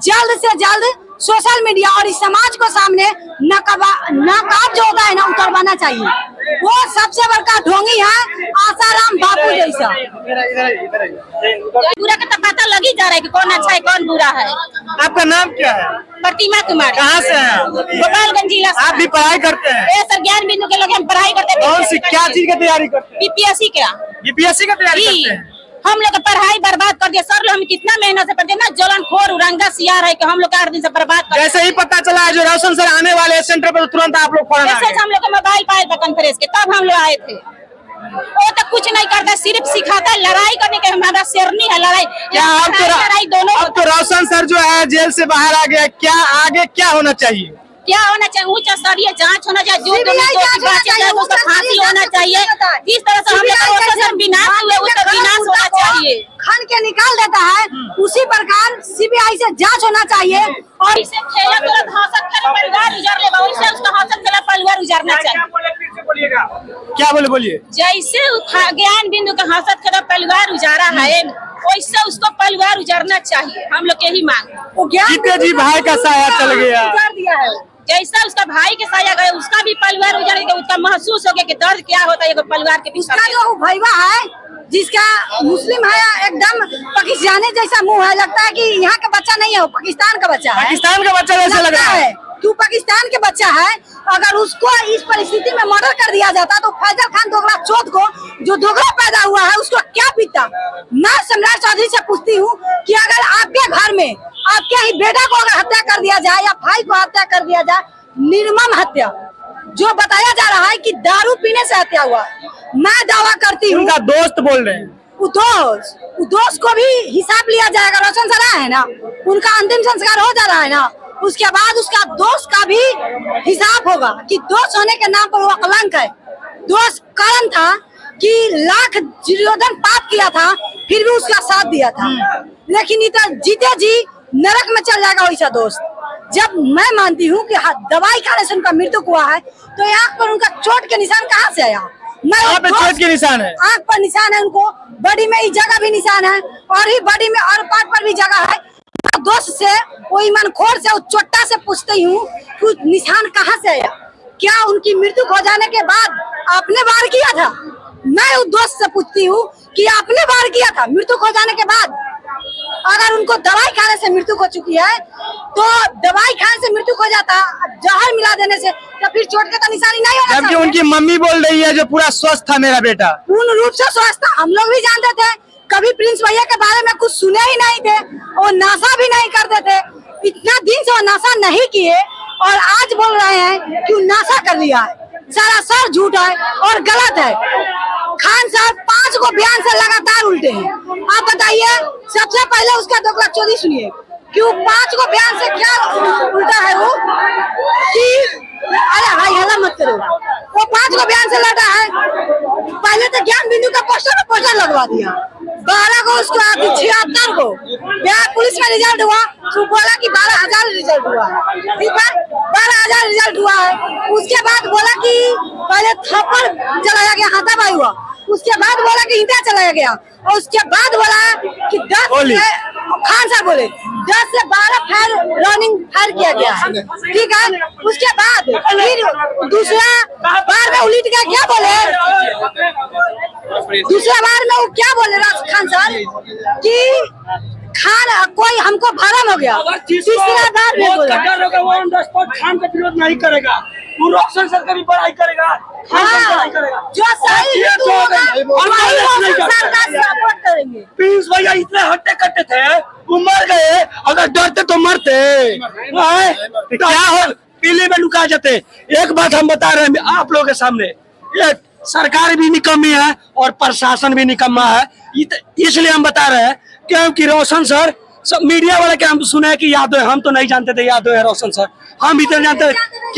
जल्द से जल्द सोशल मीडिया और इस समाज को सामने नकाब जो होता है ना उतरवाना चाहिए। वो सबसे बड़का ढोंगी है आसाराम बापू जैसा। बुरा का तो पता लग ही जा रहा है कि कौन अच्छा है कौन बुरा है। आपका नाम क्या है? प्रतिमा कुमार। कहाँ से हैं? गोपालगंज जिला से। आप भी पढ़ाई करते हैं? सर ज्ञान बिंदु के लोग हम पढ़ाई करते हैं। कौन सी क्या चीज की तैयारी करते हैं? बीपीएससी का। बीपीएससी का तैयारी करते हैं? हम लोग पढ़ाई बर्बाद कर दिया सर। लोग हम कितना मेहनत से पढ़ते हैं ना। जलनखोर उरंगा सियार है कि हम लोग 8 दिन से बर्बाद कर। जैसे ही पता चला है जो रोशन सर आने वाले सेंटर पर तुरंत आप लोग पढ़ने जैसे हम लोग का मोबाइल पाए था कॉन्फ्रेंस के तब हम लोग आए थे। वो तो कुछ नहीं करता सिर्फ सिखाता है लड़ाई करने के। हमारा शेरनी है लड़ाई। क्या लड़ाई दोनों। अब तो रोशन सर जो है जेल से बाहर आ गया, क्या आगे क्या होना चाहिए? क्या होना चाहिए? उच्च स्तरीय जांच होना चाहिए। जो उसका फांसी होना चाहिए। इस तरह से हम लोग विनाश हुए उसका विनाश होना चाहिए। खन के निकाल देता है उसी प्रकार सीबीआई से जांच होना चाहिए। और इसे खेला परिवार उजाड़ ले वैसे उसका हंसत खेला परिवार उजाड़ना चाहिए। क्या बोलिए? जैसे ज्ञान बिंदु का हंसत खेला परिवार उजाड़ा है वैसे उसको परिवार उजाड़ना चाहिए। हम लोग यही मांग। जीते जी भाई का साया चल गया। उजाड़ दिया है। जैसा उसका भाई के साया गए उसका भी परिवार उजाड़ गया। उसका महसूस हो गया कि दर्द क्या होता है परिवार के पीछे। उसका जो भैया है जिसका मुस्लिम है एकदम पाकिस्तानी जैसा मुंह है। लगता है कि यहाँ का बच्चा नहीं है वो पाकिस्तान का बच्चा है। पाकिस्तान का बच्चा जैसे लग रहा है। तू पाकिस्तान के बच्चा है। अगर उसको इस परिस्थिति में मर्डर कर दिया जाता तो फैजल खान दोगला चौथ को जो दोगला पैदा हुआ है उसको क्या पीता। मैं सम्राट चौधरी से पूछती हूँ कि अगर आपके घर में आपके ही बेटा को अगर हत्या कर दिया जाए या भाई को हत्या कर दिया जाए, निर्मम हत्या जो बताया जा रहा है कि दारू पीने से हत्या हुआ, मैं दावा करती हूँ। उनका दोस्त बोल रहे हैं। दोस्त को भी हिसाब लिया जाएगा। रोशन सर है ना, उनका अंतिम संस्कार हो जा रहा है ना, उसके बाद उसका दोस्त का भी हिसाब होगा कि दोस्त होने के नाम पर वो कलंक है। दोस्त कारण था कि लाख दुर्योधन पाप किया था फिर भी उसका साथ दिया था। लेकिन इधर जीते जी नरक में चल जाएगा वैसा दोस्त। जब मैं मानती हूँ कि दवाई खाने से उनका मृत्यु हुआ है तो आँख पर उनका चोट के निशान कहाँ से आया? चोट के निशान है, आँख पर निशान है, उनको बॉडी में ही जगह भी निशान है और ही बॉडी में और पार्ट पर भी जगह है। दोस्त से वो ईमान खोर से चोटा से पूछती हूँ कि निशान कहाँ से आया? क्या उनकी मृत्यु हो जाने के बाद आपने वार किया था? मैं उस दोस्त से पूछती हूँ कि आपने वार किया था मृत्यु हो जाने के बाद? अगर उनको दवाई खाने से मृत्यु हो चुकी है तो दवाई खाने से मृत्यु हो जाता, जहर मिला देने से तो फिर चोट का तो निशानी नहीं होना। जबकि उनकी मम्मी बोल रही है जो पूरा स्वस्थ था मेरा बेटा। पूर्ण रूप से स्वस्थ था। हम लोग भी जानते थे। कभी प्रिंस भैया के बारे में कुछ सुने ही नहीं थे। वो नशा भी नहीं करते थे। इतना दिन से वो नशा नहीं किए और आज बोल रहे हैं कि नशा कर लिया है। सरासर झूठ है और गलत है। खान साहब 5 को बयान से लगातार उल्टे हैं। आप बताइए, सबसे पहले उसका दोगला चौधरी सुनिए क्यों 5 को बयान से क्या उल्टा है वो कि अरे हाय हल्ला मत करो। वो 5 को बयान से लड़ा है। पहले तो ज्ञान बिंदु का पोस्टर लगवा दिया। 12 को उसको 76 को बिहार पुलिस में रिजल्ट हुआ तो बोला कि 12,000 रिजल्ट हुआ है। ठीक है, 12,000 रिजल्ट हुआ है। उसके बाद बोला कि पहले थप्पड़ चलाया गया, हाथापाई हुआ। उसके बाद बोला कि ईंटा चलाया गया और उसके बाद बोला कि 10 खान साहब बोले 10 से 12 फायर रनिंग फायर किया गया। ठीक है, उसके बाद फिर दूसरा बार में उलट गया। क्या बोले दूसरा बार में वो क्या बोले राज खान साहब कि खान कोई हमको भरम हो गया। तीसरा बार में बोला खान का विरोध नहीं करेगा, वो रोशन सर का भी बड़ाई करेगा। हाँ, जो सही सपोर्ट करेंगे। प्रिंस भैया इतने हट्टे कट्टे थे, वो मर गए। अगर डरते तो मरते। क्या हो पीले में लुका जाते। एक बात हम बता रहे हैं आप लोगों के सामने, ये सरकार भी निकम्मी है और प्रशासन भी निकम्मा है। इसलिए हम बता रहे हैं क्योंकि रोशन सर सब मीडिया वाले के हम सुने कि यादव है। हम तो नहीं जानते थे यादव है रोशन सर। हम इतना जानते